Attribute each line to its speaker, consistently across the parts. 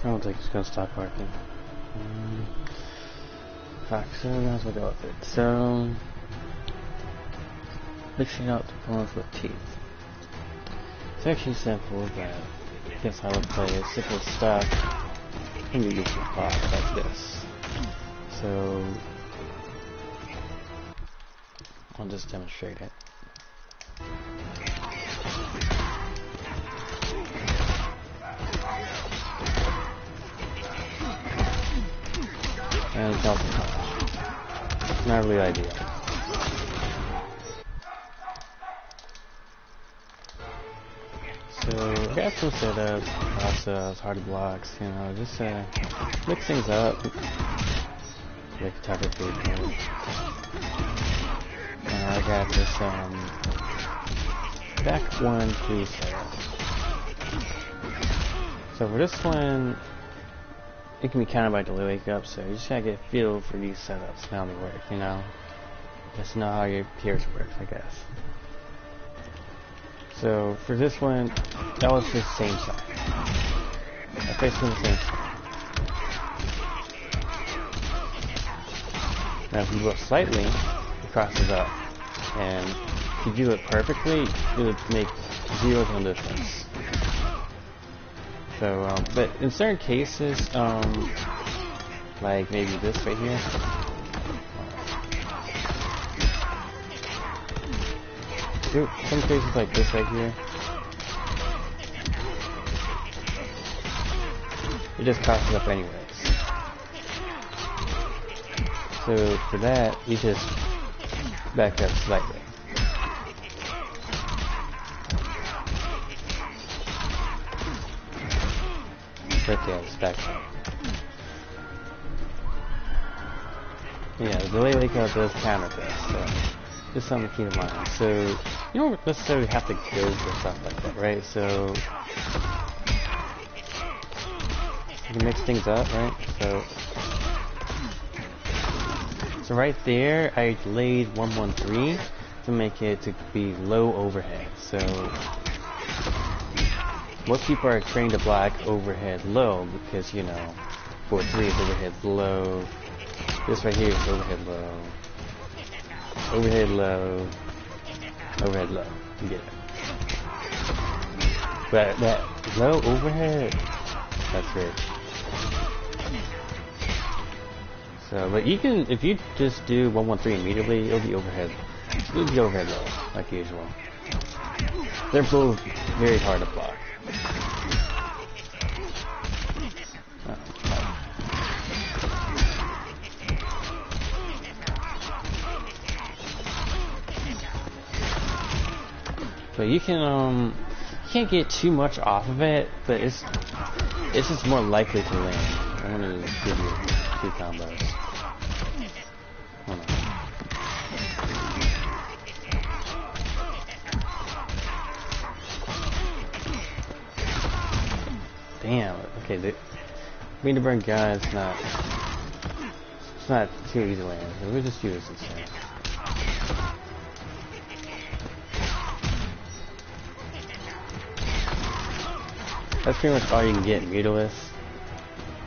Speaker 1: I don't think it's gonna stop working. Fuck, so might as well go with it. So, mixing out the components with teeth. It's actually simple, but I guess I would play a simple stuff in the usual plot like this. So, I'll just demonstrate it. And it's also not really ideal. So I got some setups, process, hard blocks, you know, just mix things up, make a type of food. I got this back 1-2 setup. So for this one, it can be counted by delay wake up, so you just gotta get a feel for these setups and how they work, you know? Just know how your peers works, I guess. So for this one, that was the same side. I placed them the same side. Now if you go slightly, it crosses up. And if you do it perfectly, it would make 0 difference. So, but in certain cases, like maybe this right here, some cases like this right here, it just crosses up anyways. So for that, you just back up slightly. Right there, it's back up. Yeah, the delay wake up does counter this, so just something to keep in mind. So you don't necessarily have to go for stuff like that, right? So you can mix things up, right? So right there, I delayed 113 to make it to be low overhead. So most people are trained to block overhead low because, you know, 4-3 is overhead low. This right here is overhead low. Overhead low. Overhead low. You get it. But that low overhead, that's rich. So, but you can, if you just do 113 immediately, it'll be overhead low, like usual. They're both very hard to block. So you can you can't get too much off of it, but it's just more likely to land. I want to give you 2 combos. Hold on. Damn. Okay, the meter burn gun is not. It's not too easy to land. So we'll just use this instead. That's pretty much all you can get meterless.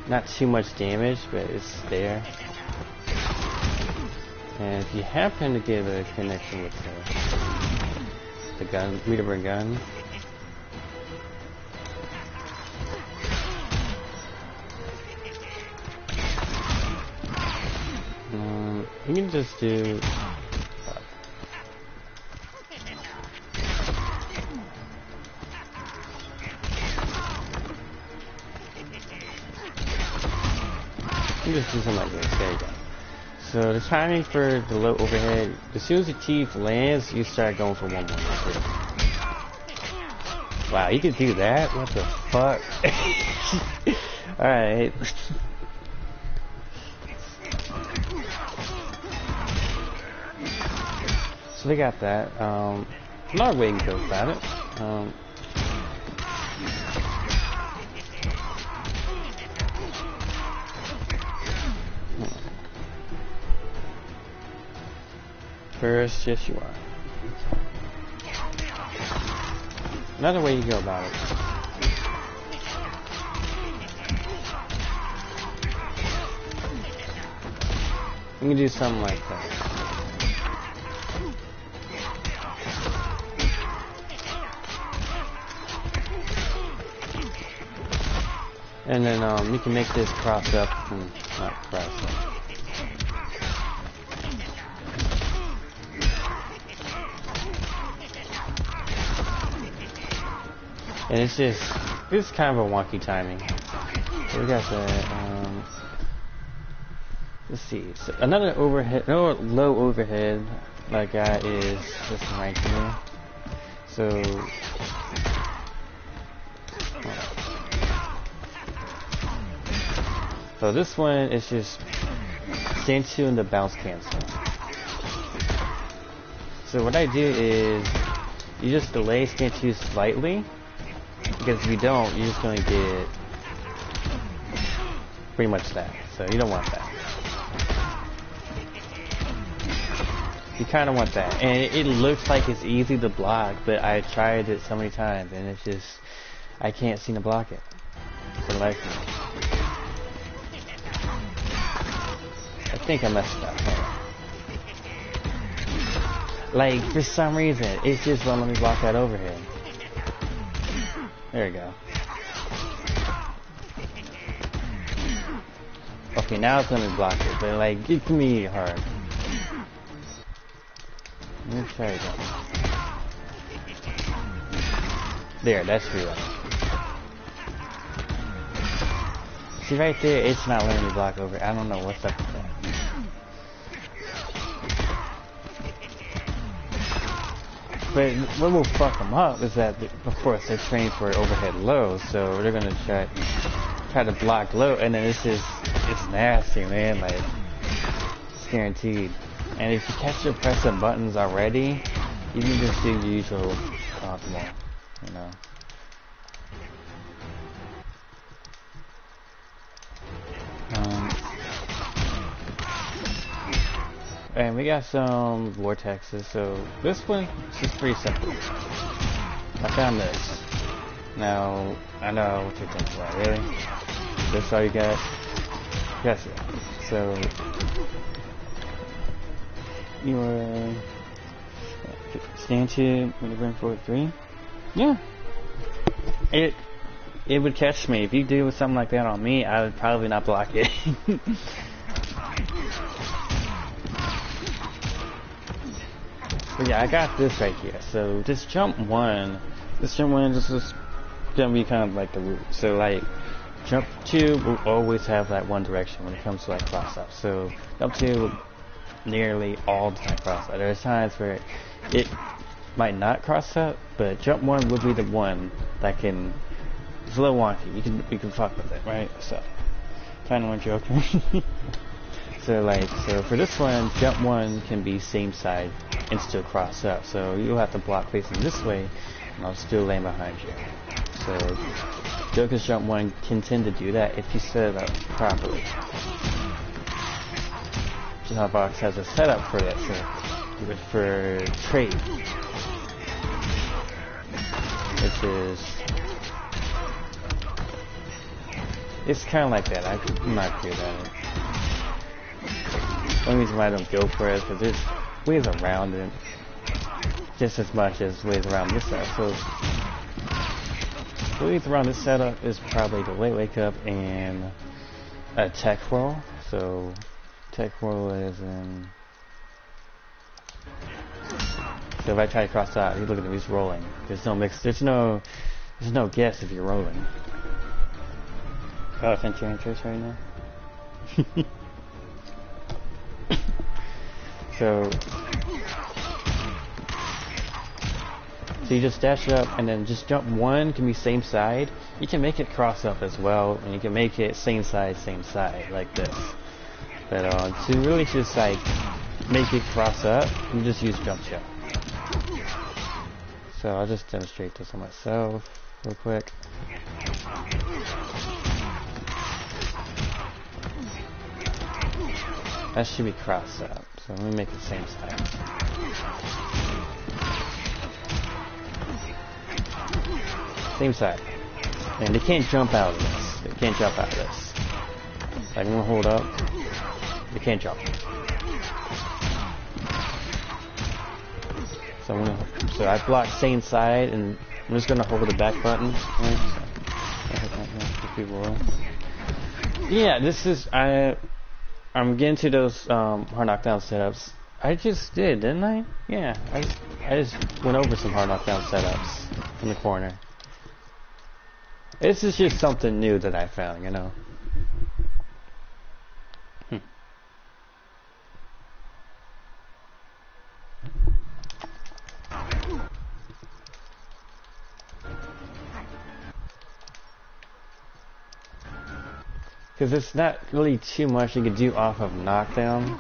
Speaker 1: Not too much damage, but it's there. And if you happen to get a connection with the gun, meter burn gun, you can just do. You just do something like this. There you go. So the timing for the low overhead, as soon as the teeth lands, you start going for 1-1. Wow, you can do that? What the fuck? Alright. So they got that. Another way you can go about it. First, yes you are. Another way you go about it. You can do something like that. And then you can make this cross up and not cross up. And it's just, it's kind of a wonky timing. So we got that, let's see, so another overhead, no, low overhead, that guy is this one right here. So this one is just stand 2 and the bounce cancel. So what I do is, you just delay stand 2 slightly, because if you don't, you're just going to get pretty much that. So you don't want that. You kind of want that. And it looks like it's easy to block, but I tried it so many times, and it's just, I can't seem to block it for the life of me. I think I messed up. Like, for some reason, it just won't let me block that overhead. There we go. Okay, now it's gonna block it, but like, it can be hard. Let me try again. There, that's real. See right there, it's not letting me block over. I don't know what's up with that. But what will fuck them up is that, of course, they're trained for overhead low, so they're gonna try to block low, and then it's nasty, man. Like, it's guaranteed. And if you catch your pressing buttons already, you can just do the usual optimal, you know. And we got some vortexes, so this one is just pretty simple. I found this. Now, I know what you're thinking about, really? This all you got? Yes, yeah. So, your stand 2, maneuvering forward 3. Yeah. It would catch me. If you do something like that on me, I would probably not block it. But yeah, I got this right here. So this jump 1 is just gonna be kind of like the root. So like jump 2 will always have that one direction when it comes to like cross up. So jump 2 will nearly all the time cross up. There's times where it might not cross up, but jump 1 will be the one that can. It's a little wonky. You can fuck with it, right? So kind of one joking. So for this one, jump 1 can be same side and still cross up. So you'll have to block facing this way, and I'll still land behind you. So Joker's jump 1 can tend to do that if you set it up properly. Jihadbox has a setup for that, so for trade, which is, it's kind of like that. I'm not good at it. The only reason why I don't go for it is because there's ways around it just as much as ways around this setup. So the ways around this setup is probably the late wake up and a tech roll. So tech roll is in. So if I try to cross out, you look at him, he's rolling. There's no mix. There's no guess if you're rolling. Oh, it's enchantress right now. So you just dash it up and then just jump one can be same side. You can make it cross up as well, and you can make it same side, like this. But to really just like make it cross up, you just use jump shell. So I'll just demonstrate this on myself real quick. That should be crossed up. So let me make it same side. Same side. And they can't jump out of this. They can't jump out of this. Like, I'm gonna hold up. They can't jump. So I block same side, and I'm just gonna hold the back button. Yeah, this is I'm getting to those hard knockdown setups. I just did, didn't I? Yeah, I just went over some hard knockdown setups in the corner. This is just something new that I found, you know. Because it's not really too much you can do off of knockdown,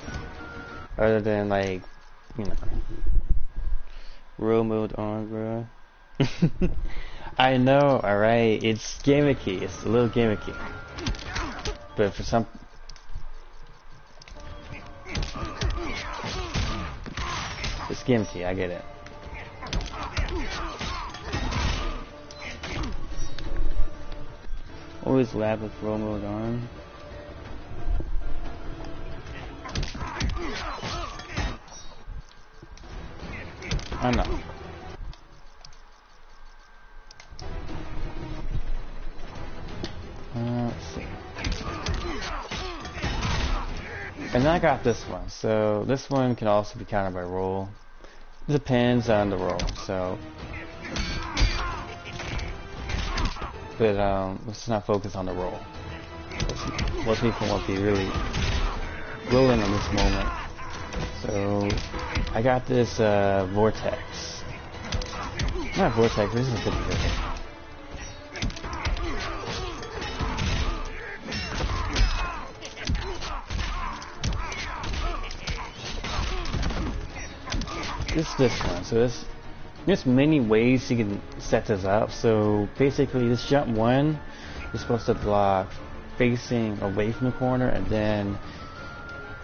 Speaker 1: other than like, you know, roll mode on, bro. I know, alright, it's gimmicky, it's a little gimmicky. But for some... It's gimmicky, I get it. Always lab with roll mode on. I know. Let's see. And then I got this one. So this one can also be countered by roll. It depends on the roll. So, but let's not focus on the roll. Most people won't be really rolling on this moment. So I got this vortex. Not vortex. This is pretty good. This one. So there's many ways you can set this up. So basically, this jump one, you're supposed to block facing away from the corner, and then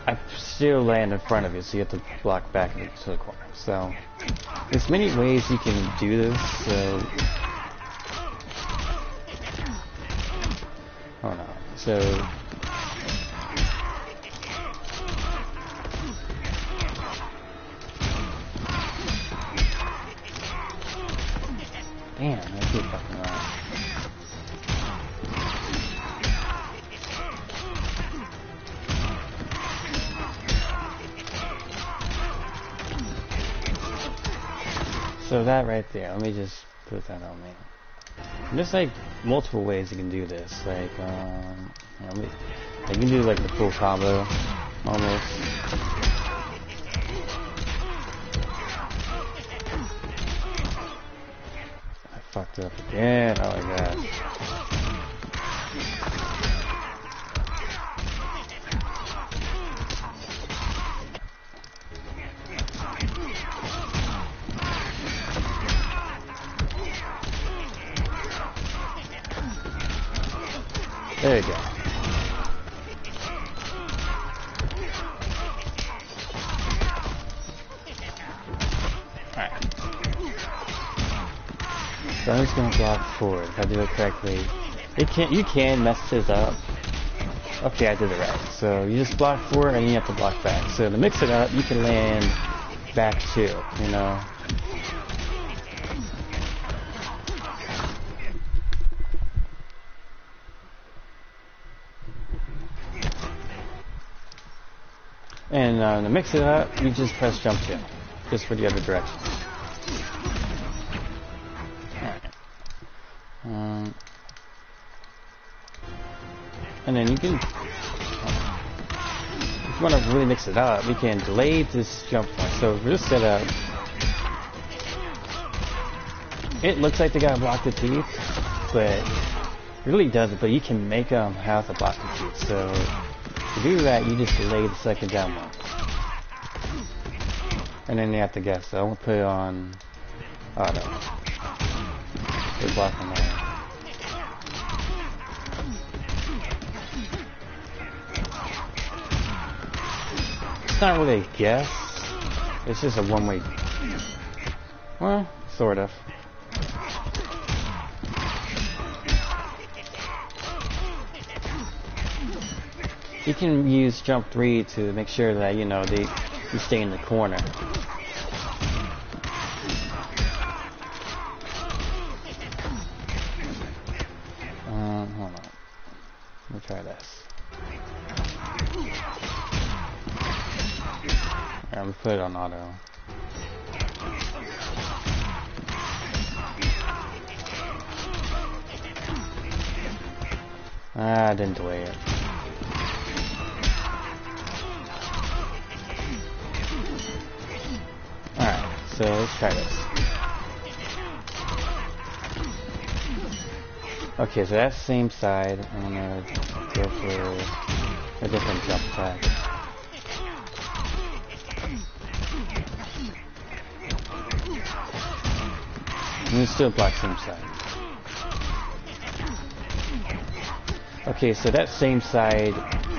Speaker 1: I still land in front of you, so you have to block back to the corner. So there's many ways you can do this. So oh no. So damn, I keep fucking around. So that right there, let me just put that on me. And there's like multiple ways you can do this. Like, you can do like the full combo, almost. I fucked up again. Oh my god. There you go. Alright. So I'm just gonna block forward if I do it correctly. You can mess this up. Okay, I did it right. So you just block forward and you have to block back. So to mix it up, you can land back too, you know. And to mix it up, you just press jump 2, just for the other direction. Alright. And then you can want to really mix it up, we can delay this jump point. So for this setup, it looks like they gotta block the teeth, but it really doesn't. But you can make them have to block the teeth. So to do that, you just delay the second down one, and then you have to guess. So I'm gonna put it on auto. They're blocking that. It's not really a guess. It's just a one-way. Well, sort of. You can use jump 3 to make sure that you stay in the corner. Hold on. Let me try this. I'm gonna put it on auto. I didn't delay it. Alright, so let's try this. Okay, so that same side, I'm gonna go for a different jump attack. And it's still block same side. Okay, so that same side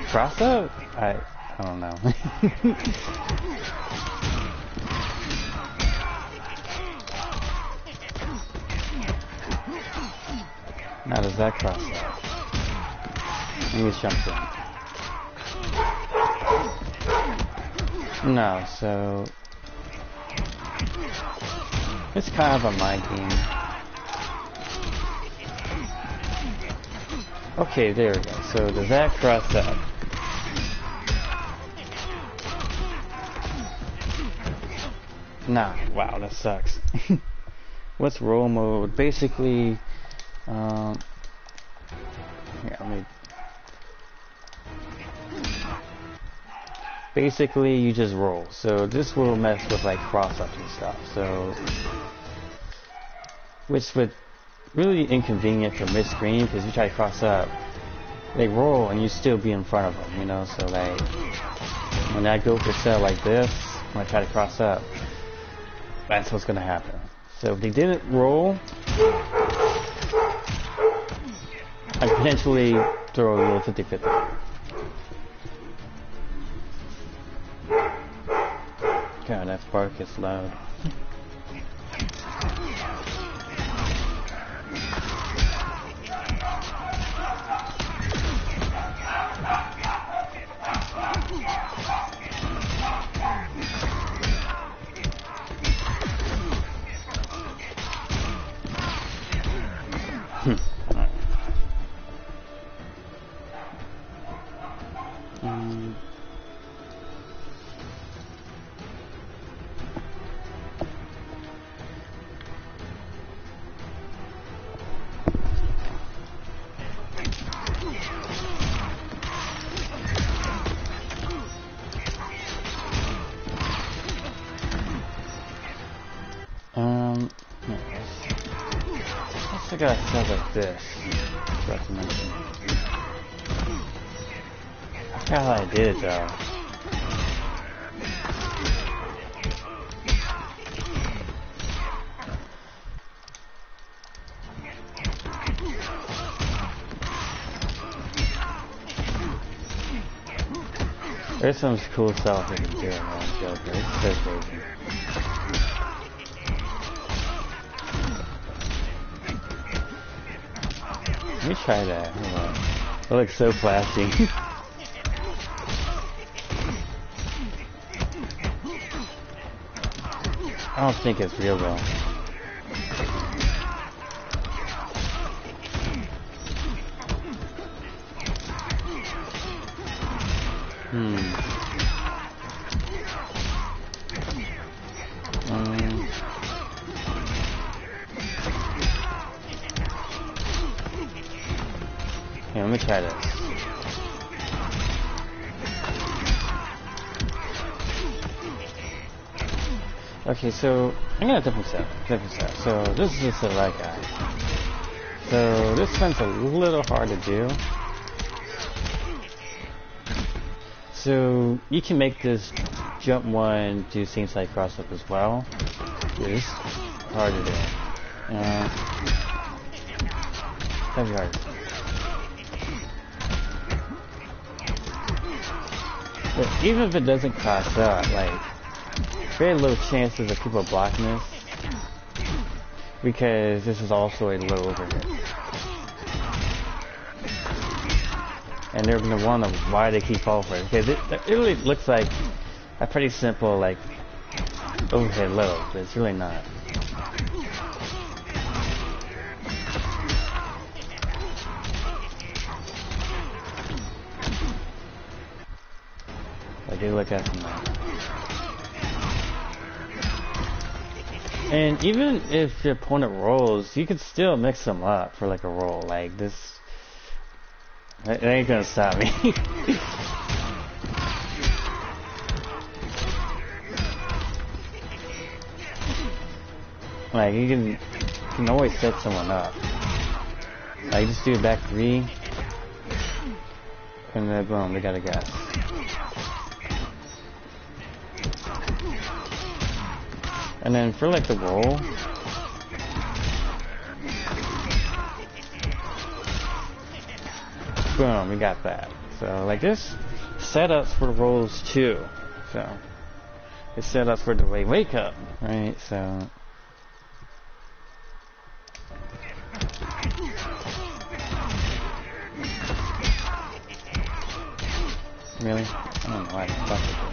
Speaker 1: cross up? I don't know. Now does that cross out? And he just jumps in. No, so it's kind of a mind game. Okay, there we go. So does that cross up? Nah, wow, that sucks. What's roll mode? Basically, yeah, let me. Basically, you just roll. So this will mess with like cross-ups and stuff. So, which would really inconvenient for mid-screen because you try to cross up, they roll and you still be in front of them. You know, so like when I go for sale like this, when I try to cross up, that's what's gonna happen. So if they didn't roll, I could potentially throw a little 50-50. God, that bark is loud. I got stuff like this. Forgot to mention. I forgot how I did it though. There's some cool stuff I can do in Joker. It's so crazy. Let me try that. Hold on. It looks so flashy. I don't think it's real though. Here, let me try this. Okay, so I got a different set. So this is just a red guy. So this one's a little hard to do. So you can make this jump one do scene side cross up as well. It is hard to do. That'd be hard. But even if it doesn't cross up, like, very low chances of people blocking this, because this is also a low overhead. And they're going to wonder why they keep falling for it, because it really looks like a pretty simple, like, overhead low, but it's really not. I do look at them now. And even if your opponent rolls, you can still mix them up for like a roll. Like this, it ain't gonna stop me. Like you can always set someone up. Like just do back 3, and then boom, they got a guess. And then for like the roll, boom, we got that. So like this setups for rolls too. So it's setups for the wake up, right? So really, I don't know why I thought that.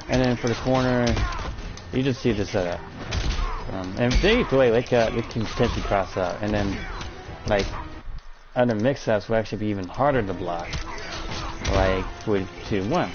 Speaker 1: And then for the corner, you just see the setup. And if they play like that, it can potentially cross out. And then, like, other mix-ups will actually be even harder to block. Like, with 2-1.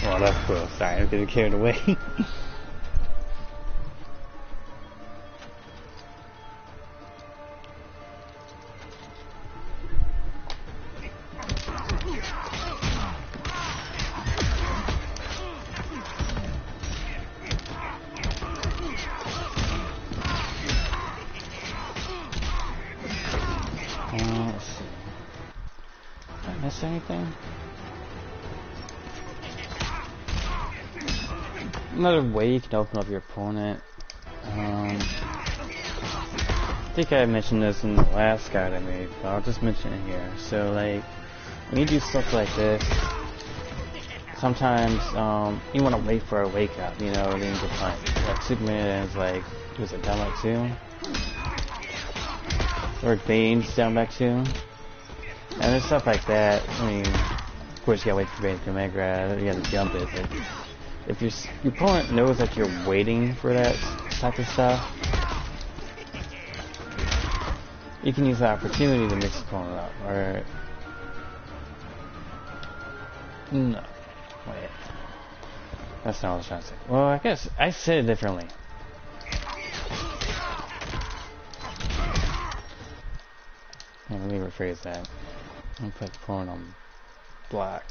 Speaker 1: Oh, that's cool. Sorry, I'm getting carried away. Let's see. Did I miss anything? Another way you can open up your opponent. I think I mentioned this in the last guide I made, but I'll just mention it here. So, like, when you do stuff like this, sometimes you want to wait for a wake up, you know, then you can punch. Like Superman is like, was it down back 2? Or Bane's down back 2? And there's stuff like that. I mean, of course you gotta wait for Bane to command grab, you gotta jump it, but if your opponent knows that you're waiting for that type of stuff, you can use the opportunity to mix the opponent up. Or no, wait, that's not what I was trying to say. Well, I guess I said it differently. Yeah, let me rephrase that. I'm gonna put the opponent on block.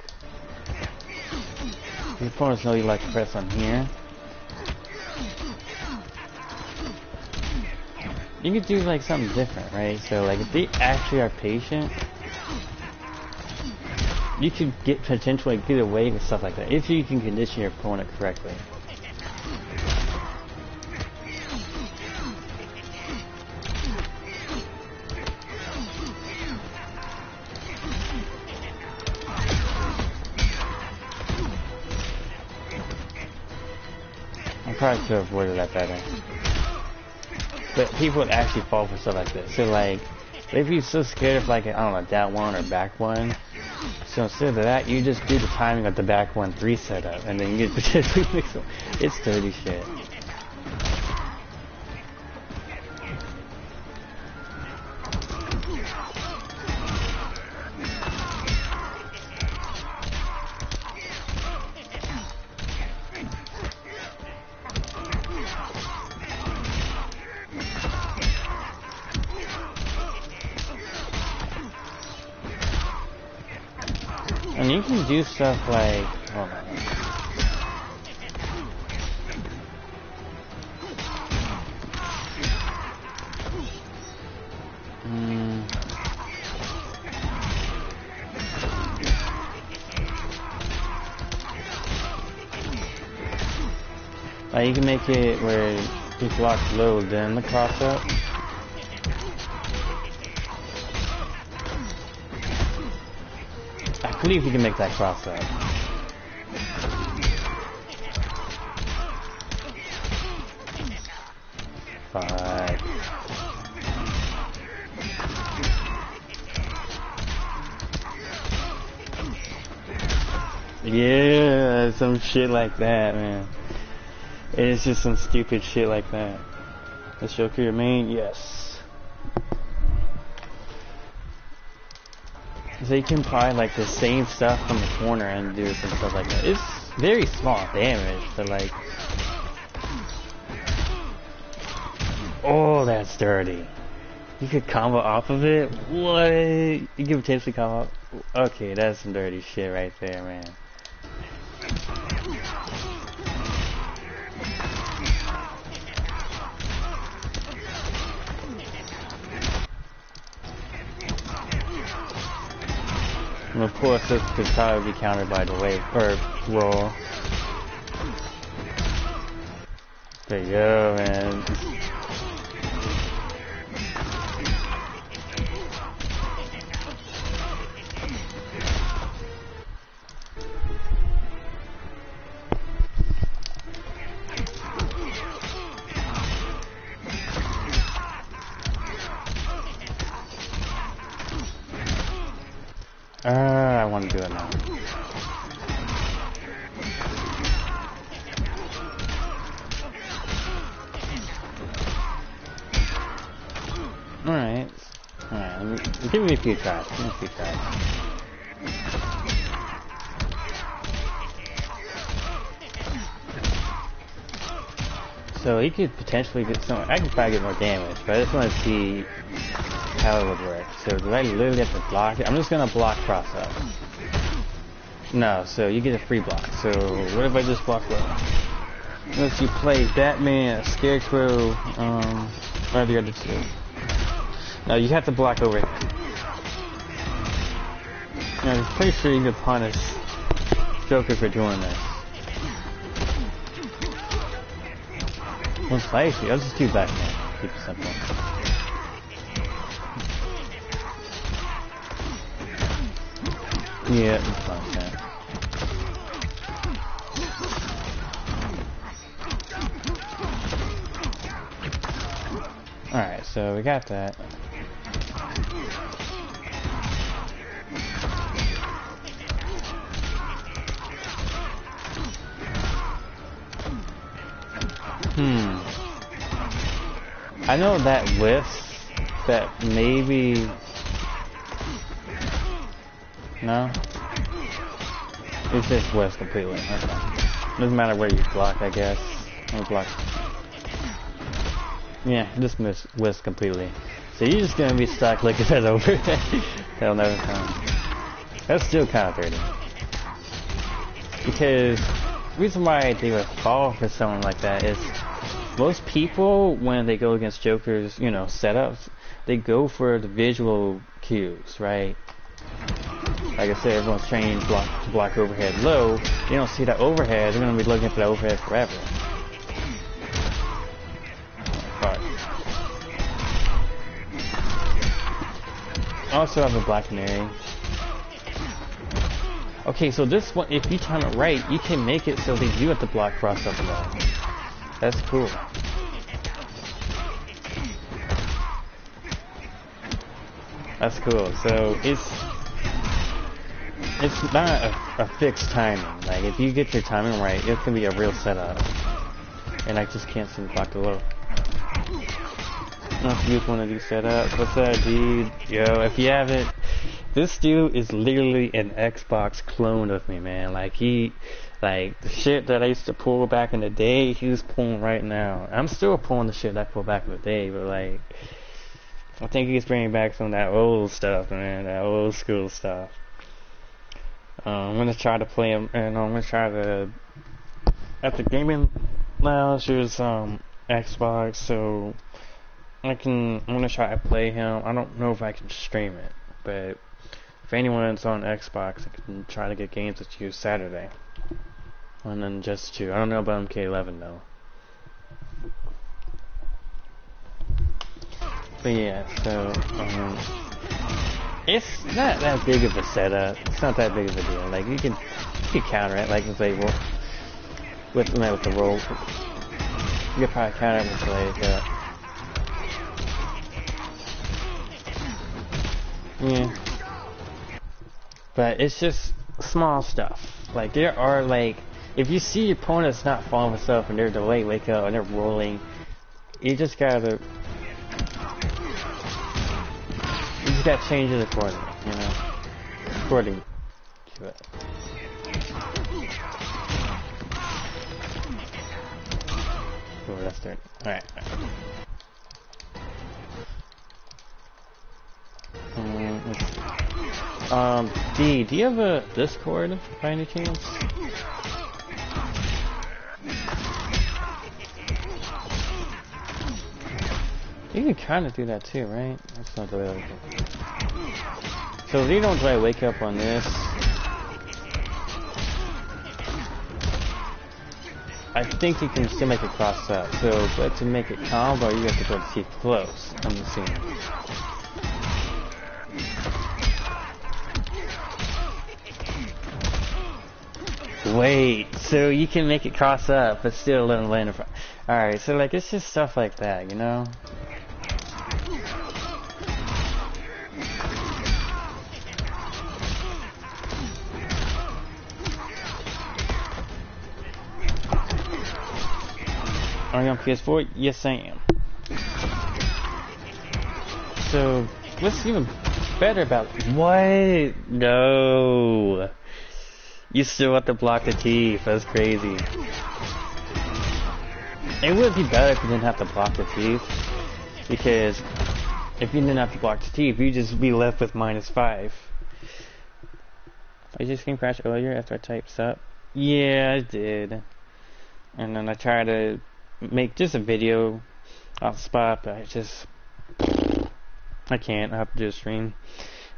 Speaker 1: The opponents know you like to press on here. You could do like something different, right? So like if they actually are patient, you could potentially get away with stuff like that if you can condition your opponent correctly. probably could have avoided that better. But people would actually fall for stuff like this. So like, they'd be so scared of like, I don't know, down one or back one. So instead of that, you just do the timing of the back 1-3 setup, and then you get potentially mix them. It's dirty shit. And you can do stuff like, hold on. Like you can make it where you block low, then the cross up. I believe you can make that cross up. Five. Yeah, some shit like that, man. It's just some stupid shit like that. Let's Joker your main? Yes. So you can apply like the same stuff from the corner and do some stuff like that. It's very small damage, but like... Oh, that's dirty. You could combo off of it? What? You could potentially combo off? Okay, that's some dirty shit right there, man. And of course, this could probably be countered by the wave, or roll. There you go, man. I want to do it now. Alright, give me a few tries, So he could potentially get some, I could probably get more damage, but I just want to see how it would work. So do I literally have to block it? I'm just gonna block cross up. No, so you get a free block. So what if I just block low? Unless you play Batman, Scarecrow, or the other two. No, you have to block over. I'm pretty sure you can punish Joker for doing this. Well, spicy. I'll just do Batman. Keep it simple. Yeah, it's fine, man. Alright, so we got that. I know that whiff, that maybe... No? It's just whiffs completely. Okay. Doesn't matter where you block, I guess. Or block. Yeah, just whiffs completely. So you're just gonna be stuck looking at over. That'll never come. That's still kind of dirty. Because the reason why they would fall for someone like that is most people, when they go against Joker's, you know, setups, they go for the visual cues, right? Like I said, everyone's trained to block overhead low. They don't see that overhead, they're going to be looking for that overhead forever. I also have a Black Canary. Okay, so this one, if you time it right, you can make it so they do have to block cross up low. That's cool. That's cool. So it's not a fixed timing. Like if you get your timing right, it can be a real setup. And I just can't seem to block the low. Not to use one of these setups. What's that, dude? Yo, if you haven't, this dude is literally an Xbox clone of me, man. Like the shit that I used to pull back in the day, he's pulling right now. I'm still pulling the shit I pulled back in the day, but like, I think he's bringing back some of that old stuff, man. That old school stuff. I'm gonna try to play him, and I'm gonna try to at the gaming lounge. There's Xbox, so I'm gonna try to play him. I don't know if I can stream it, but if anyone's on Xbox, I can try to get games with you Saturday. And then just two. I don't know about MK11 though. But yeah, so it's not that big of a setup. It's not that big of a deal. Like you can counter it, like with the roll. You could probably counter it with like yeah. But it's just small stuff. Like there are like, if you see your opponent's not falling for stuff and they're delayed wake up and they're rolling, you just gotta change it accordingly, you know, according to it. Oh, that's it. Alright. D, do you have a Discord by any chance? You can kind of do that too, right? That's not the way I like it. So if you don't try to wake up on this, I think you can still make it cross up. So, but to make it combo, you have to go to T close. I'm assuming. Wait, so you can make it cross up, but still let them land in front. Alright, so like, it's just stuff like that, you know? Are you on PS4? Yes, I am. So, what's even better about what? No. You still have to block the teeth. That's crazy. It would be better if you didn't have to block the teeth, because if you didn't have to block the teeth, you'd just be left with -5. I just came crash earlier after I typed sup. Yeah, I did. And then I tried to make just a video off the spot, but I can't. I have to do a stream.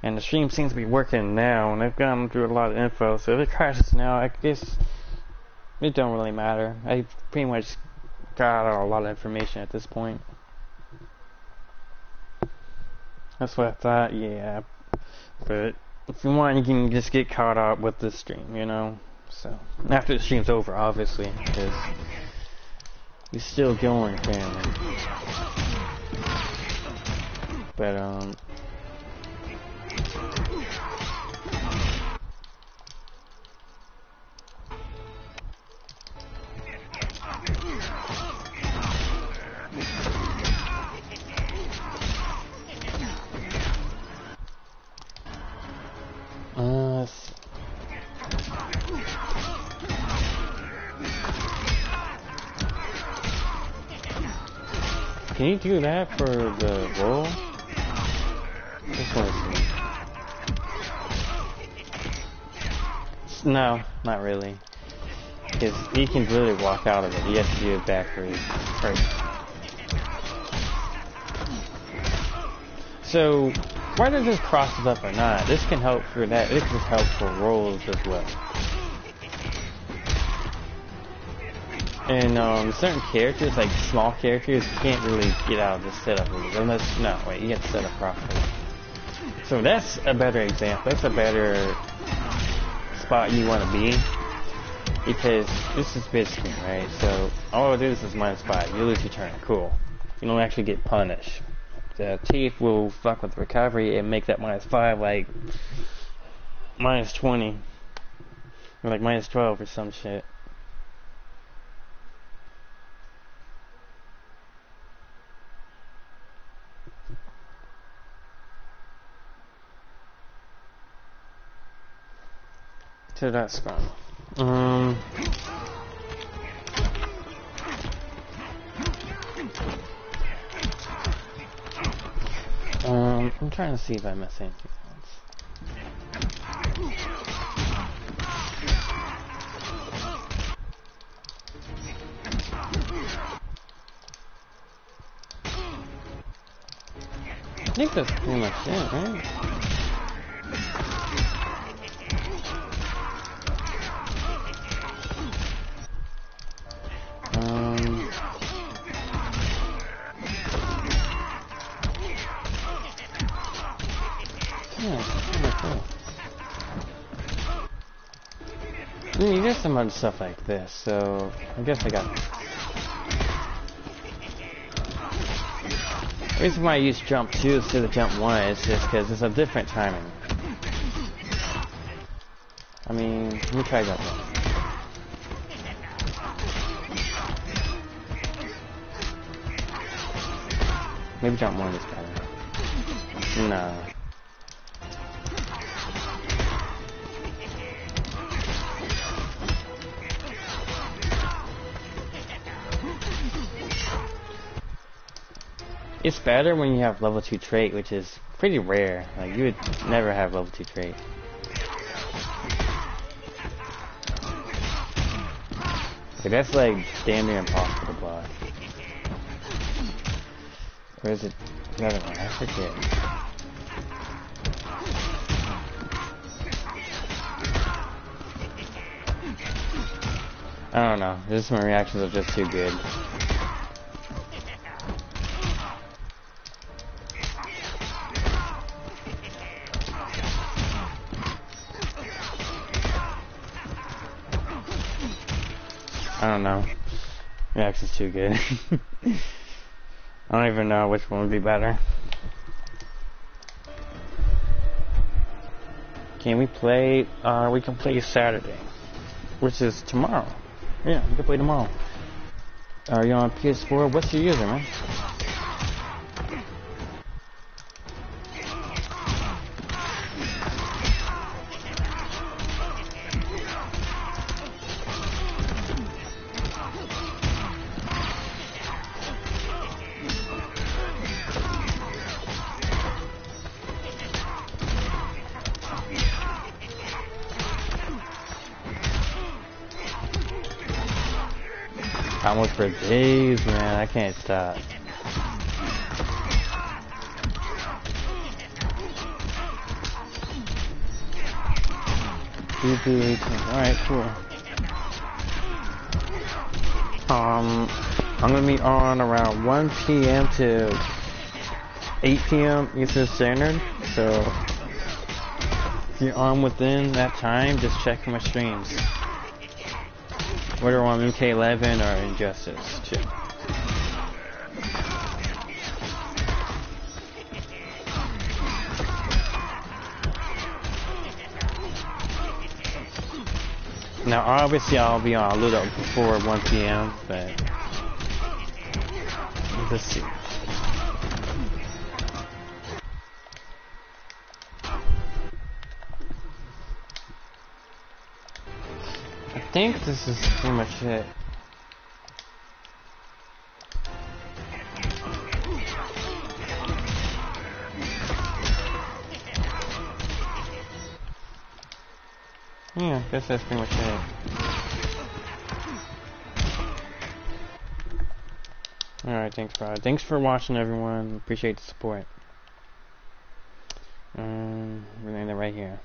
Speaker 1: And the stream seems to be working now, and I've gone through a lot of info, so if it crashes now, I guess it don't really matter. I pretty much got out a lot of information at this point. That's what I thought, yeah. But if you want, you can just get caught up with the stream, you know? So, after the stream's over, obviously, because you're still going, family. But, can you do that for the roll? Just want to see. No, not really. Because he can really walk out of it. You have to do it backwards. Right. So, whether this crosses up or not, this can help for that. This can help for rolls as well. And certain characters, like small characters, can't really get out of this setup unless, no, wait, you get to set up properly. So that's a better example. That's a better spot you want to be. Because this is mid screen, right? So all I would do is -5. You lose your turn. Cool. You don't actually get punished. The Thief will fuck with the recovery and make that -5 like -20. Or like -12 or some shit. So that's fun. I'm trying to see if I miss anything else. I think that's pretty much it, right? You get some other stuff like this, so I guess I got. The reason why I use jump 2 instead of jump 1 is just because it's a different timing. I mean, let me try jump 1. Maybe jump 1 is better. No. It's better when you have level 2 trait, which is pretty rare. Like, you would never have level 2 trait. Like, that's like damn near impossible to block. Or is it? I don't know, I forget. I don't know. My reactions are just too good. I don't know. Reaction's too good. I don't even know which one would be better. Can we play? We can play Saturday, which is tomorrow. Yeah, we can play tomorrow. Are you on PS4? What's your user, man? Almost for days, man. I can't stop. Alright, cool. I'm gonna be on around 1 p.m. to 8 p.m. Eastern Standard. So if you're on within that time, just check my streams. Whether on MK11 or Injustice, too. Now, obviously, I'll be on a little before 1 p.m., but let's see. I think this is pretty much it. Yeah, I guess that's pretty much it. Alright, thanks for watching, everyone. Appreciate the support. We're gonna end it right here.